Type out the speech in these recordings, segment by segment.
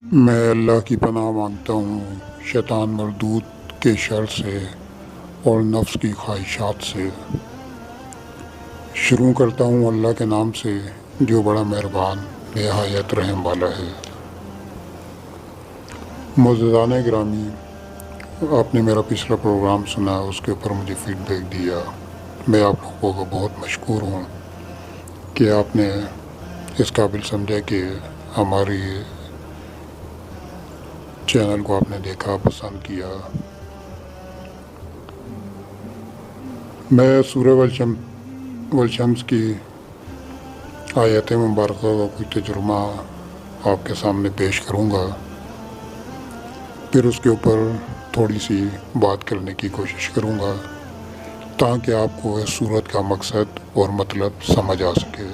میں اللہ کی پناہ مانگتا ہوں شیطان مردود کے شر سے اور نفس کی خواہشات سے۔ شروع کرتا ہوں اللہ کے نام سے جو بڑا مہربان نہایت رحم والا ہے۔ معززان گرامی، آپ نے میرا پچھلا پروگرام سنا، اس کے اوپر مجھے فیڈ بیک دیا۔ میں آپ لوگوں کو بہت مشکور ہوں کہ آپ نے اس قابل سمجھا کہ ہماری چینل کو آپ نے دیکھا، پسند کیا۔ میں سورہ والشمس کی آیت مبارکہ کا کوئی تجربہ آپ کے سامنے پیش کروں گا، پھر اس کے اوپر تھوڑی سی بات کرنے کی کوشش کروں گا تاکہ آپ کو اس سورت کا مقصد اور مطلب سمجھ آ سکے۔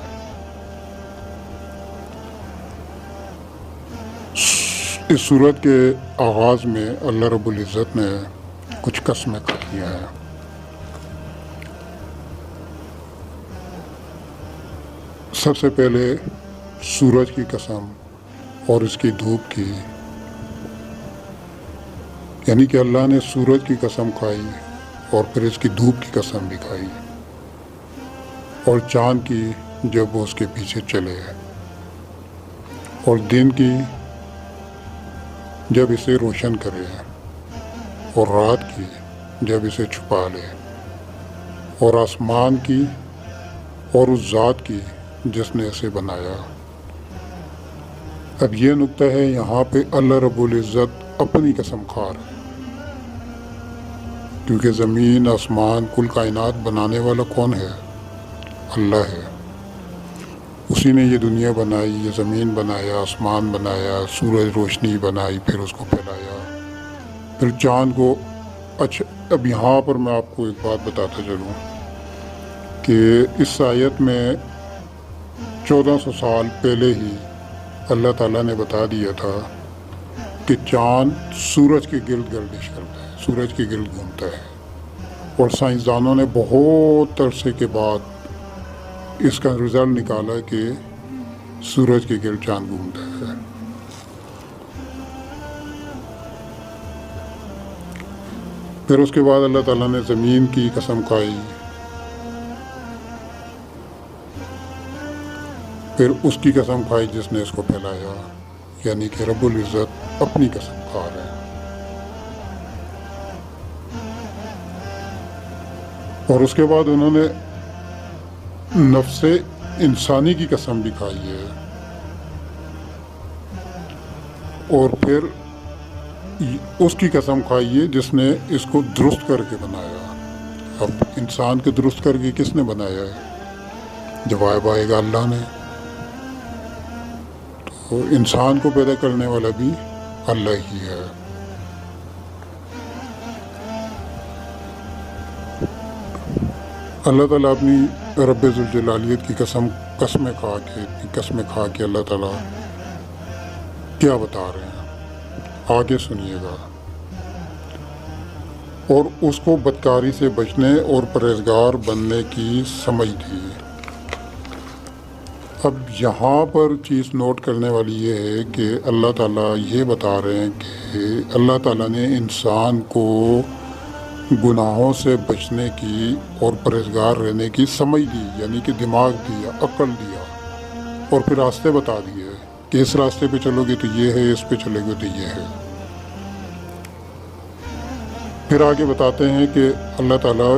اس سورت کے آغاز میں اللہ رب العزت نے کچھ قسمیں کھائی ہیں۔ سب سے پہلے سورج کی قسم اور اس کی دھوپ کی، یعنی کہ اللہ نے سورج کی قسم کھائی اور پھر اس کی دھوپ کی قسم بھی کھائی، اور چاند کی جب وہ اس کے پیچھے چلے، اور دن کی جب اسے روشن کرے، اور رات کی جب اسے چھپا لے، اور آسمان کی اور اس ذات کی جس نے اسے بنایا۔ اب یہ نقطہ ہے، یہاں پہ اللہ رب العزت اپنی قسم کھا رہا ہے، کیونکہ زمین، آسمان، کل کائنات بنانے والا کون ہے؟ اللہ ہے۔ اسی نے یہ دنیا بنائی، یہ زمین بنایا، آسمان بنایا، سورج روشنی بنائی، پھر اس کو پھیلایا، پھر چاند کو۔ اچھا، اب یہاں پر میں آپ کو ایک بات بتاتا چلوں کہ اس آیت میں 1400 سال پہلے ہی اللہ تعالیٰ نے بتا دیا تھا کہ چاند سورج کے گرد گردش کرتا ہے، سورج کے گرد گھومتا ہے، اور سائنسدانوں نے بہت عرصے کے بعد اس کا رزلٹ نکالا کہ سورج کے گرد چاند گھومتا ہے۔ پھر اس کے بعد اللہ تعالیٰ نے زمین کی قسم کھائی، پھر اس کی قسم کھائی جس نے اس کو پھیلایا، یعنی کہ رب العزت اپنی قسم کھا رہے ہیں۔ اور اس کے بعد انہوں نے نفس انسانی کی قسم بھی کھائی ہے، اور پھر اس کی قسم کھائی ہے جس نے اس کو درست کر کے بنایا۔ اب انسان کو درست کر کے کس نے بنایا ہے؟ جواب آئے گا اللہ نے۔ تو انسان کو پیدا کرنے والا بھی اللہ ہی ہے۔ اللہ تعالیٰ اپنی رب ذوالجلالیت کی قسمیں کھا کے اللہ تعالیٰ کیا بتا رہے ہیں، آگے سنیے گا۔ اور اس کو بدکاری سے بچنے اور پرہیزگار بننے کی سمجھ دی۔ اب یہاں پر چیز نوٹ کرنے والی یہ ہے کہ اللہ تعالیٰ یہ بتا رہے ہیں کہ اللہ تعالیٰ نے انسان کو گناہوں سے بچنے کی اور پرہیزگار رہنے کی سمجھ دی، یعنی کہ دماغ دیا، عقل دیا، اور پھر راستے بتا دیے کہ اس راستے پہ چلو گے تو یہ ہے، اس پہ چلو گے تو یہ ہے۔ پھر آگے بتاتے ہیں کہ اللہ تعالیٰ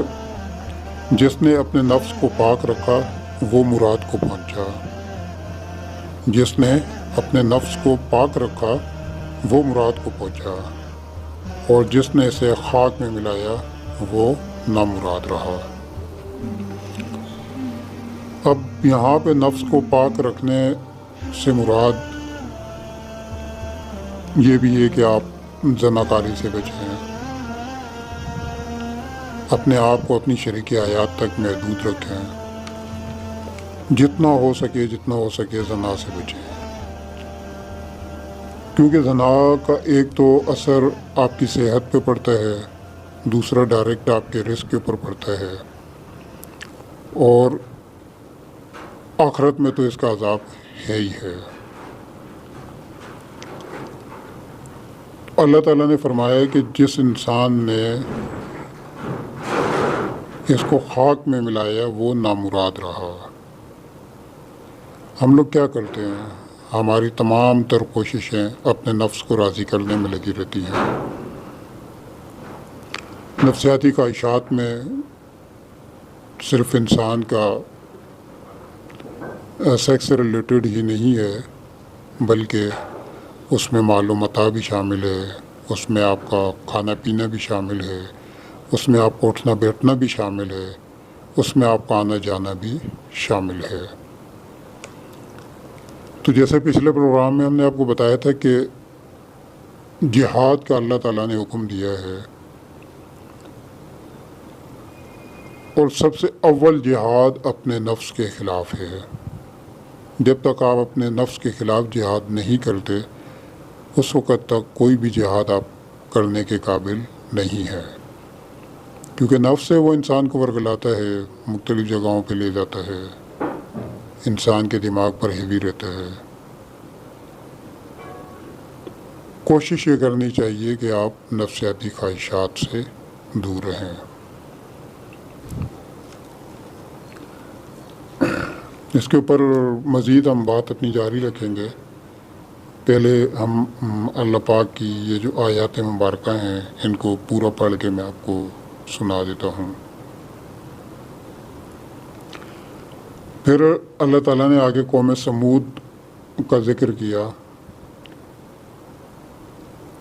جس نے اپنے نفس کو پاک رکھا وہ مراد کو پہنچا، جس نے اپنے نفس کو پاک رکھا وہ مراد کو پہنچا، اور جس نے اسے خاک میں ملایا وہ نامراد رہا۔ اب یہاں پہ نفس کو پاک رکھنے سے مراد یہ بھی ہے کہ آپ زناکاری سے بچیں، اپنے آپ کو اپنی شریک حیات تک محدود رکھیں، جتنا ہو سکے زنا سے بچیں، کیونکہ زنا کا ایک تو اثر آپ کی صحت پہ پڑتا ہے، دوسرا ڈائریکٹ آپ کے رزق کے اوپر پڑتا ہے، اور آخرت میں تو اس کا عذاب ہے ہی ہے۔ اللہ تعالیٰ نے فرمایا کہ جس انسان نے اس کو خاک میں ملایا وہ نامراد رہا۔ ہم لوگ کیا کرتے ہیں؟ ہماری تمام تر کوششیں اپنے نفس کو راضی کرنے میں لگی رہتی ہیں۔ نفسیاتی خواہشات میں صرف انسان کا سیکس سے ریلیٹڈ ہی نہیں ہے، بلکہ اس میں مال و متاع بھی شامل ہے، اس میں آپ کا کھانا پینا بھی شامل ہے، اس میں آپ کو اٹھنا بیٹھنا بھی شامل ہے، اس میں آپ کا آنا جانا بھی شامل ہے۔ تو جیسے پچھلے پروگرام میں ہم نے آپ کو بتایا تھا کہ جہاد کا اللہ تعالیٰ نے حکم دیا ہے، اور سب سے اول جہاد اپنے نفس کے خلاف ہے۔ جب تک آپ اپنے نفس کے خلاف جہاد نہیں کرتے، اس وقت تک کوئی بھی جہاد آپ کرنے کے قابل نہیں ہے، کیونکہ نفس سے وہ انسان کو ورگلاتا ہے، مختلف جگہوں پہ لے جاتا ہے، انسان کے دماغ پر ہیوی رہتا ہے۔ کوشش یہ کرنی چاہیے کہ آپ نفسیاتی خواہشات سے دور رہیں۔ اس کے اوپر مزید ہم بات اپنی جاری رکھیں گے۔ پہلے ہم اللہ پاک کی یہ جو آیات مبارکہ ہیں ان کو پورا پڑھ کے میں آپ کو سنا دیتا ہوں۔ پھر اللہ تعالیٰ نے آگے قوم سمود کا ذکر کیا۔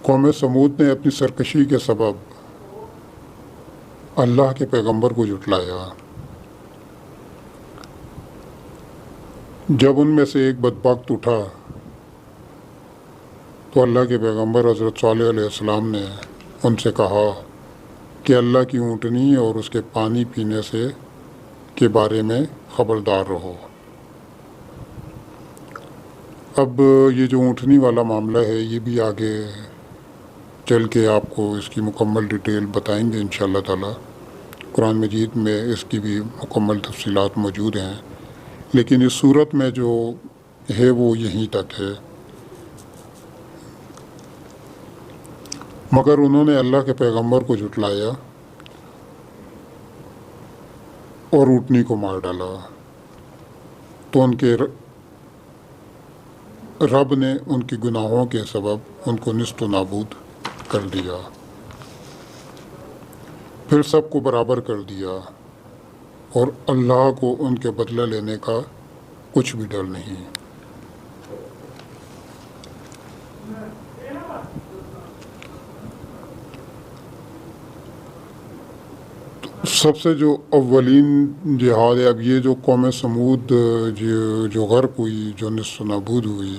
قوم سمود نے اپنی سرکشی کے سبب اللہ کے پیغمبر کو جھٹلایا۔ جب ان میں سے ایک بدبخت اٹھا تو اللہ کے پیغمبر حضرت صالح علیہ السلام نے ان سے کہا کہ اللہ کی اونٹنی اور اس کے پانی پینے سے کے بارے میں خبردار رہو۔ اب یہ جو اونٹنی والا معاملہ ہے یہ بھی آگے چل کے آپ کو اس کی مکمل ڈیٹیل بتائیں گے انشاءاللہ تعالی۔ قرآن مجید میں اس کی بھی مکمل تفصیلات موجود ہیں، لیکن اس صورت میں جو ہے وہ یہیں تک ہے۔ مگر انہوں نے اللہ کے پیغمبر کو جھٹلایا اور اونٹنی کو مار ڈالا، تو ان کے رب نے ان کی گناہوں کے سبب ان کو نیست و نابود کر دیا، پھر سب کو برابر کر دیا، اور اللہ کو ان کے بدلہ لینے کا کچھ بھی ڈر نہیں۔ سب سے جو اولین جہاد ہے، اب یہ جو قوم سمود جو غرق ہوئی، جو نیست و نابود ہوئی،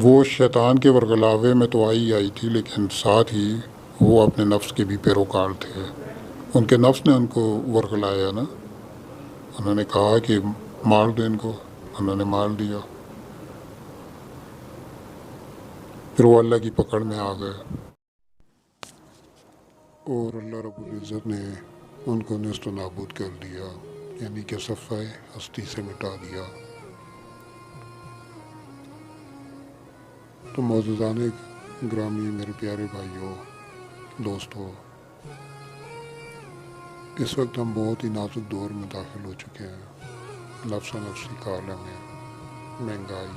وہ شیطان کے ورگلاوے میں تو آئی تھی، لیکن ساتھ ہی وہ اپنے نفس کے بھی پیروکار تھے۔ ان کے نفس نے ان کو ورگلایا نا، انہوں نے کہا کہ مار دو ان کو، انہوں نے مار دیا، پھر وہ اللہ کی پکڑ میں آ گئے، اور اللہ رب العزت نے ان کو نیست و نابود کر دیا، یعنی کہ صفحہ ہستی سے مٹا دیا۔ تو معززان گرامی، میرے پیارے بھائیوں، دوستو، اس وقت ہم بہت ہی نازک دور میں داخل ہو چکے ہیں۔ نفس و نفسی کا عالم ہے، مہنگائی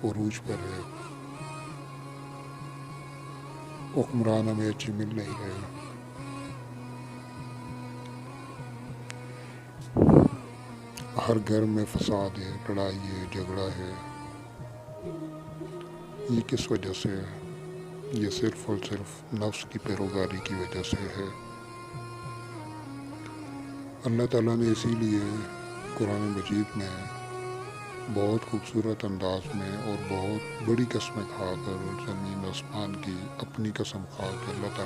عروج پر ہے، حکمران ہمیں اچھی مل نہیں رہے، ہر گھر میں فساد ہے، لڑائی ہے، جھگڑا ہے۔ یہ کس وجہ سے ہے؟ یہ صرف اور صرف نفس کی پیروکاری کی وجہ سے ہے۔ اللہ تعالیٰ نے اسی لیے قرآن مجید میں بہت خوبصورت انداز میں اور بہت بڑی قسمیں کھا کر، زمین آسمان کی اپنی قسم کھا کے اللہ تعالیٰ